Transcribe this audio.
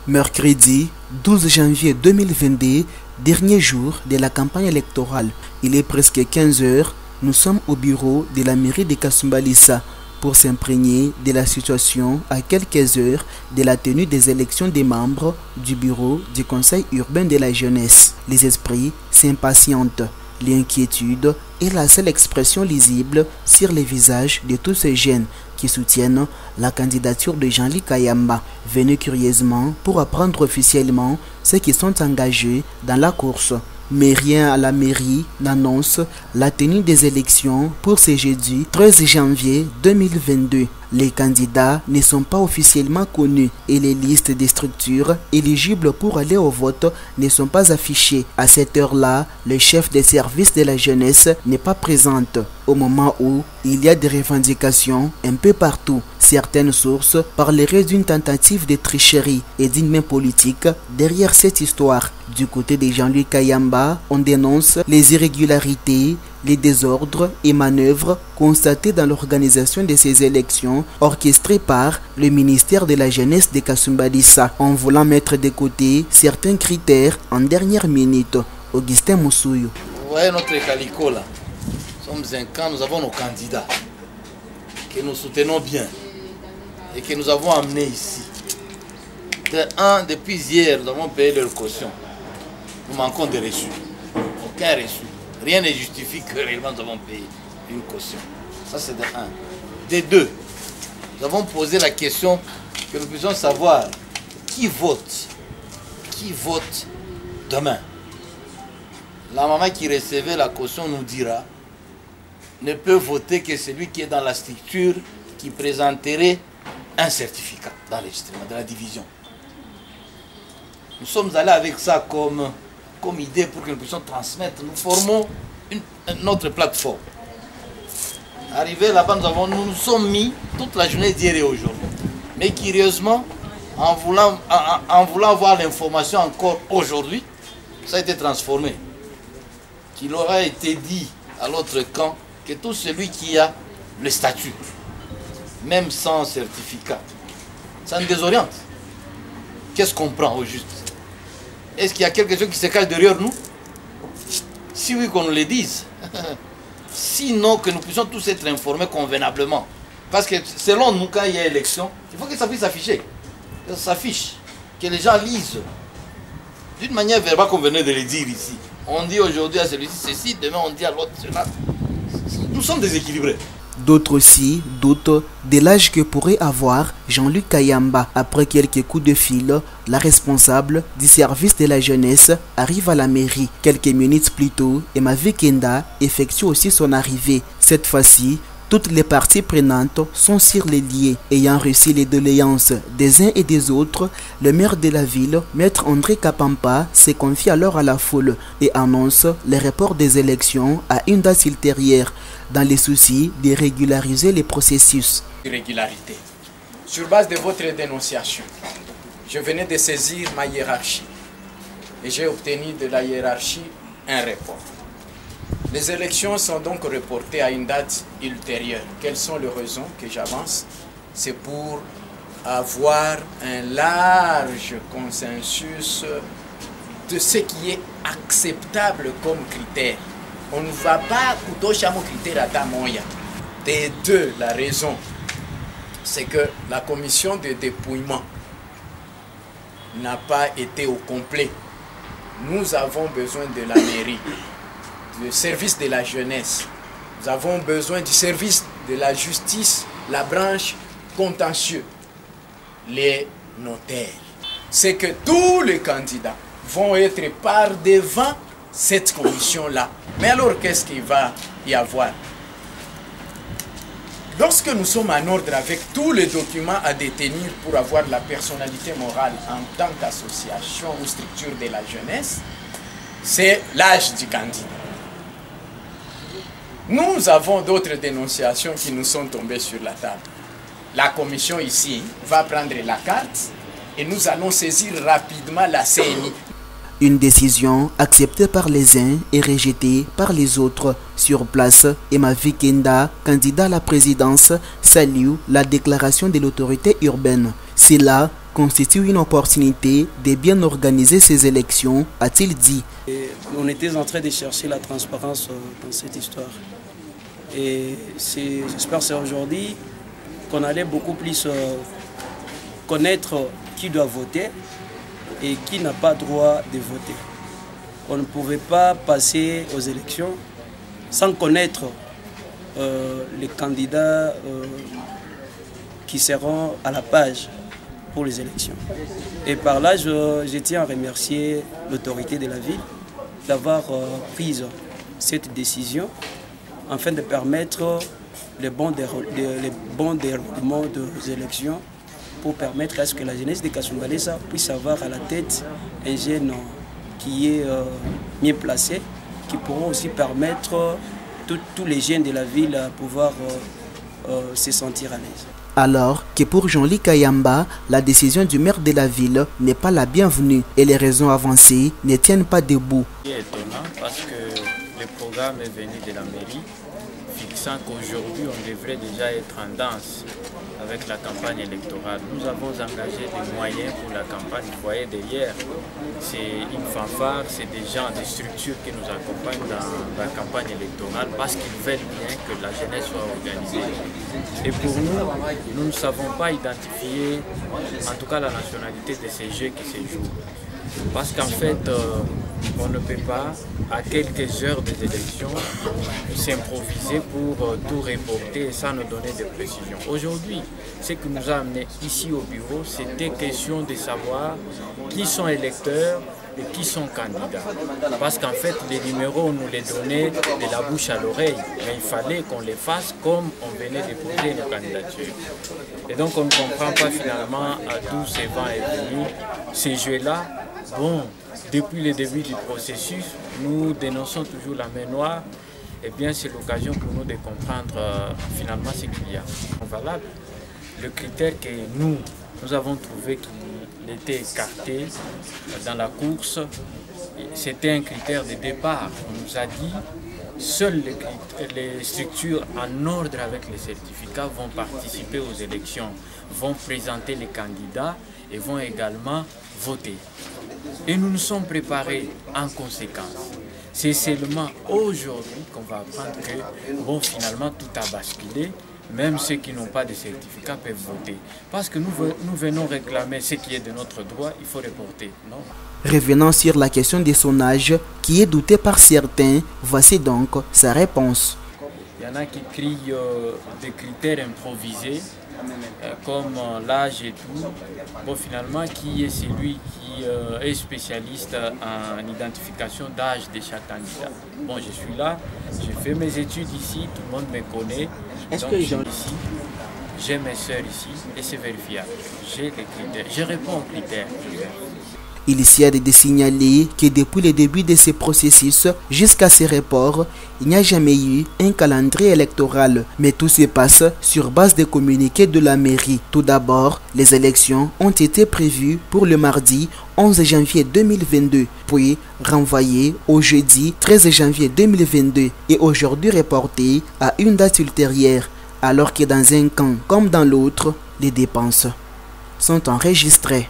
Mercredi 12 janvier 2022, dernier jour de la campagne électorale. Il est presque 15 heures. Nous sommes au bureau de la mairie de Kasumbalesa pour s'imprégner de la situation à quelques heures de la tenue des élections des membres du bureau du conseil urbain de la jeunesse. Les esprits s'impatientent. L'inquiétude est la seule expression lisible sur les visages de tous ces jeunes qui soutiennent la candidature de Jean-Luc Kayamba, venus curieusement pour apprendre officiellement ceux qui sont engagés dans la course. Mais rien à la mairie n'annonce la tenue des élections pour ce jeudi 13 janvier 2022. Les candidats ne sont pas officiellement connus et les listes des structures éligibles pour aller au vote ne sont pas affichées. À cette heure-là, le chef des services de la jeunesse n'est pas présent. Au moment où il y a des revendications un peu partout, certaines sources parleraient d'une tentative de tricherie et d'une main politique derrière cette histoire. Du côté de Jean-Luc Kayamba, on dénonce les irrégularités, les désordres et manœuvres constatés dans l'organisation de ces élections orchestrées par le ministère de la Jeunesse de Kasumbalesa en voulant mettre de côté certains critères en dernière minute. Augustin Moussouyou. Vous voyez notre calico là, nous sommes un camp, nous avons nos candidats que nous soutenons bien et que nous avons amenés ici. Depuis hier, nous avons payé leur caution. Nous manquons de reçus. Aucun reçu. Rien ne justifie que réellement nous avons payé une caution. Ça c'est de un. De deux, nous avons posé la question que nous puissions savoir qui vote demain. La maman qui recevait la caution nous dira ne peut voter que celui qui est dans la structure qui présenterait un certificat d'enregistrement de la division. Nous sommes allés avec ça comme idée pour que nous puissions transmettre. Nous formons notre plateforme. Arrivé là-bas, nous nous sommes mis toute la journée d'hier et aujourd'hui. Mais curieusement, en voulant avoir l'information encore aujourd'hui, ça a été transformé. Qu'il aura été dit à l'autre camp que tout celui qui a le statut, même sans certificat, ça nous désoriente. Qu'est-ce qu'on prend au juste? Est-ce qu'il y a quelque chose qui se cache derrière nous? Si oui, qu'on nous le dise. Sinon, que nous puissions tous être informés convenablement. Parce que selon nous, quand il y a élection, il faut que ça puisse s'afficher. Que ça s'affiche. Que les gens lisent. D'une manière verbale qu'on venait de le dire ici. On dit aujourd'hui à celui-ci ceci, demain on dit à l'autre cela. Nous sommes déséquilibrés. D'autres aussi doutent de l'âge que pourrait avoir Jean-Luc Kayamba. Après quelques coups de fil, la responsable du service de la jeunesse arrive à la mairie. Quelques minutes plus tôt, Emma Vikenda effectue aussi son arrivée. Cette fois-ci, toutes les parties prenantes sont sur les lieux. Ayant reçu les doléances des uns et des autres, le maire de la ville, Maître André Kapampa, se confie alors à la foule et annonce le report des élections à une date ultérieure, dans les soucis de régulariser les processus. Irrégularité. Sur base de votre dénonciation, je venais de saisir ma hiérarchie et j'ai obtenu de la hiérarchie un report. Les élections sont donc reportées à une date ultérieure. Quelles sont les raisons que j'avance? C'est pour avoir un large consensus de ce qui est acceptable comme critère. On ne va pas coucher mon critère à Tamoya. Des deux, la raison, c'est que la commission de dépouillement n'a pas été au complet. Nous avons besoin de la mairie, du service de la jeunesse. Nous avons besoin du service de la justice, la branche contentieux, les notaires. C'est que tous les candidats vont être par devant cette commission-là. Mais alors, qu'est-ce qu'il va y avoir? Lorsque nous sommes en ordre avec tous les documents à détenir pour avoir la personnalité morale en tant qu'association ou structure de la jeunesse, c'est l'âge du candidat. Nous avons d'autres dénonciations qui nous sont tombées sur la table. La commission ici va prendre la carte et nous allons saisir rapidement la CNI. Une décision acceptée par les uns et rejetée par les autres. Sur place, Emma Vikenda, candidat à la présidence, salue la déclaration de l'autorité urbaine. C'est là constitue une opportunité de bien organiser ces élections, a-t-il dit. Et on était en train de chercher la transparence dans cette histoire. Et j'espère que c'est aujourd'hui qu'on allait beaucoup plus connaître qui doit voter et qui n'a pas droit de voter. On ne pouvait pas passer aux élections sans connaître les candidats qui seront à la page pour les élections. Et par là, je tiens à remercier l'autorité de la ville d'avoir pris cette décision afin de permettre les bons déroulements des élections pour permettre à ce que la jeunesse de Kasumbalesa puisse avoir à la tête un jeune qui est mieux placé, qui pourra aussi permettre tous les jeunes de la ville à pouvoir se sentir à l'aise. Alors que pour Jean-Louis Kayamba, la décision du maire de la ville n'est pas la bienvenue et les raisons avancées ne tiennent pas debout. C'est étonnant parce que le programme est venu de la mairie, fixant qu'aujourd'hui on devrait déjà être en danse avec la campagne électorale. Nous avons engagé des moyens pour la campagne. Vous voyez derrière, c'est une fanfare, c'est des gens, des structures qui nous accompagnent dans la campagne électorale parce qu'ils veulent bien que la jeunesse soit organisée. Et pour nous ne savons pas identifier, en tout cas la nationalité de ces jeux qui se jouent. Parce qu'en fait, on ne peut pas, à quelques heures des élections, s'improviser pour tout reporter et ça nous donner des précisions. Aujourd'hui, ce qui nous a amené ici au bureau, c'était question de savoir qui sont électeurs et qui sont candidats. Parce qu'en fait, les numéros, on nous les donnait de la bouche à l'oreille, mais il fallait qu'on les fasse comme on venait de poser nos candidatures. Et donc, on ne comprend pas finalement d'où ces vents est venu. Ces jeux-là, bon, depuis le début du processus, nous dénonçons toujours la main noire. Eh bien, c'est l'occasion pour nous de comprendre finalement ce qu'il y a. Valable. Le critère que nous avons trouvé qu'il était écarté dans la course, c'était un critère de départ. On nous a dit seules les structures en ordre avec les certificats vont participer aux élections, vont présenter les candidats et vont également voter. Et nous nous sommes préparés en conséquence. C'est seulement aujourd'hui qu'on va apprendre que, bon, finalement, tout a basculé. Même ceux qui n'ont pas de certificat peuvent voter. Parce que nous venons réclamer ce qui est de notre droit, il faut reporter. Non. Revenant sur la question de son âge, qui est doutée par certains, voici donc sa réponse. Il y en a qui crient des critères improvisés, comme l'âge et tout. Bon, finalement, qui est celui qui est spécialiste en identification d'âge de chaque candidat? Bon, je suis là, j'ai fait mes études ici, tout le monde me connaît. Donc, ici, j'ai mes soeurs ici et c'est vérifiable. J'ai les critères, je réponds aux critères. Il s'y a de signaler que depuis le début de ce processus jusqu'à ce report, il n'y a jamais eu un calendrier électoral, mais tout se passe sur base des communiqués de la mairie. Tout d'abord, les élections ont été prévues pour le mardi 11 janvier 2022, puis renvoyées au jeudi 13 janvier 2022 et aujourd'hui reportées à une date ultérieure, alors que dans un camp comme dans l'autre, les dépenses sont enregistrées.